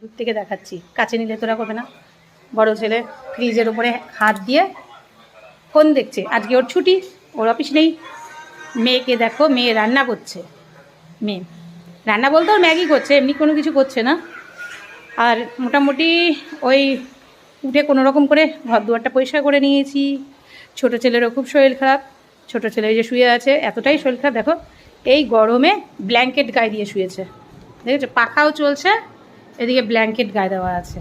দূর থেকে দেখাচ্ছি, কাছে নিলে তোরা করবে না। বড় ছেলে ফ্রিজের উপরে হাত দিয়ে ফোন দেখছে, আজকে ওর ছুটি, ওর অফিস নেই। মেয়েকে দেখো, মেয়ে রান্না করছে। মেয়ে রান্না বলতে ওর ম্যাগি করছে, এমনি কোনো কিছু করছে না। আর মোটামুটি ওই উঠে কোনো রকম করে ঘর দুয়ারটা পরিষ্কার করে নিয়েছি। ছোটো ছেলেরও খুব শরীর খারাপ, ছোটো ছেলে যে শুয়ে আছে, এতটাই শরীর খারাপ দেখো, এই গরমে ব্ল্যাঙ্কেট গায়ে দিয়ে শুয়েছে, দেখেছো? পাখাও চলছে, এদিকে ব্ল্যাঙ্কেট গায়ে দেওয়া আছে,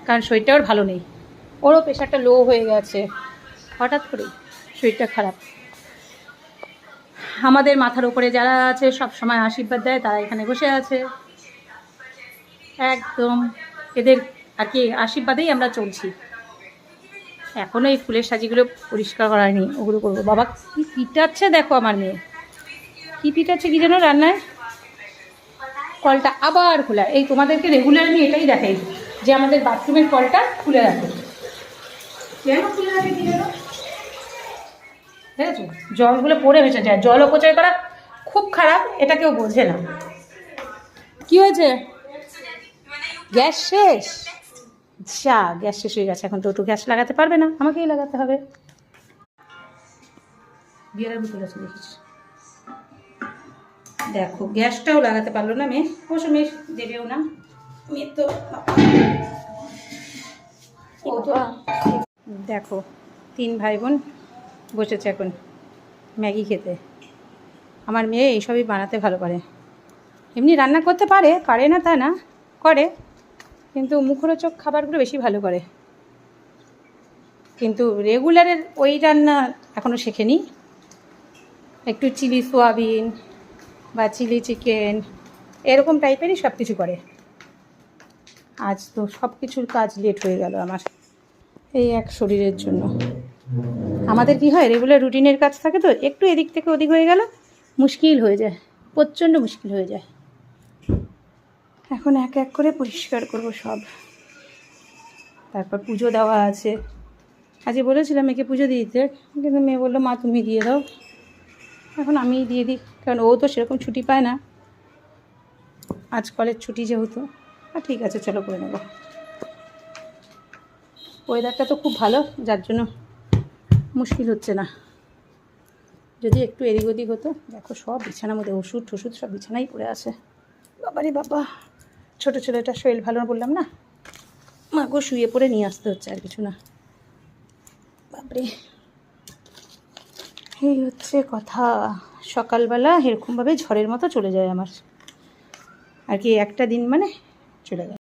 কারণ শরীরটা ওর ভালো নেই। ওরও প্রেশারটা লো হয়ে গেছে, হঠাৎ করে শরীরটা খারাপ। আমাদের মাথার উপরে যারা আছে সব সময় আশীর্বাদ দেয়, তারা এখানে বসে আছে একদম, এদের আর কি আশীর্বাদেই আমরা চলছি। এখনও এই ফুলের সাজিগুলো পরিষ্কার করা হয়নি, ওগুলো করবো। বাবা কী পিটাচ্ছে দেখো আমার মেয়ে, কী পিটাচ্ছে কী যেন রান্নায়। কলটা আবার খোলা, এই তোমাদেরকে রেগুলার আমি এটাই দেখাই যে আমাদের বাথরুমের কলটা খুলে রাখে। কেন খুলে রাখে কী যেন, ঠিক আছে? জলগুলো পড়ে ভেসে যায়, জল অপচয় করা খুব খারাপ, এটা কেউ বোঝে না। কি হয়েছে? গ্যাস শেষ? যা, গ্যাস শেষ হয়ে গেছে, এখন তো গ্যাস লাগাতে পারবে না, আমাকেই লাগাতে হবে। বিয়ারের বোতল আছে দেখিস, দেখো গ্যাসটাও লাগাতে পারলো না মেয়ে, অবশ্য মেয়ে দেবেও না, মেয়ে তো দেখো 3 ভাই বোন বসেছে এখন ম্যাগি খেতে। আমার মেয়ে এইসবই বানাতে ভালো পারে, এমনি রান্না করতে পারে, পারে না তা না, করে, কিন্তু মুখরোচক খাবারগুলো বেশি ভালো করে। কিন্তু রেগুলারের ওই রান্না এখনও শেখেনি, একটু চিলি সোয়াবিন বা চিলি চিকেন এরকম টাইপেরই সব কিছু করে। আজ তো সব কিছুর কাজ লেট হয়ে গেল আমার, এই এক শরীরের জন্য। আমাদের কি হয়, রেগুলার রুটিনের কাজ থাকে, তো একটু এদিক থেকে ওদিক হয়ে গেল মুশকিল হয়ে যায়, প্রচণ্ড মুশকিল হয়ে যায়। এখন এক এক করে পরিষ্কার করব সব, তারপর পুজো দেওয়া আছে। আজকে বলেছিলাম মেয়েকে পুজো দিয়ে দিতে, কিন্তু মেয়ে বললো মা তুমি দিয়ে দাও, এখন আমিই দিয়ে দিই, কারণ ও তো সেরকম ছুটি পায় না, আজ কলেজ ছুটি যেহেতু। আর ঠিক আছে চলো করে নেব। ওয়েদারটা তো খুব ভালো, যার জন্য মুশকিল হচ্ছে না। যদি একটু এদিক ওদিক হতো, দেখো সব বিছানার মধ্যে ওষুধ টষুধ সব বিছানাই পড়ে আছে। বাবারে বাবা, ছোটো ছেলেটার শরীর ভালো না বললাম না, মাকেও শুয়ে পড়ে নিয়ে আসতে হচ্ছে, আর কিছু না। বাপরে, এই হচ্ছে কথা। সকালবেলা এরকমভাবে ঝড়ের মতো চলে যায় আমার, আর কি একটা দিন মানে চলে যায়।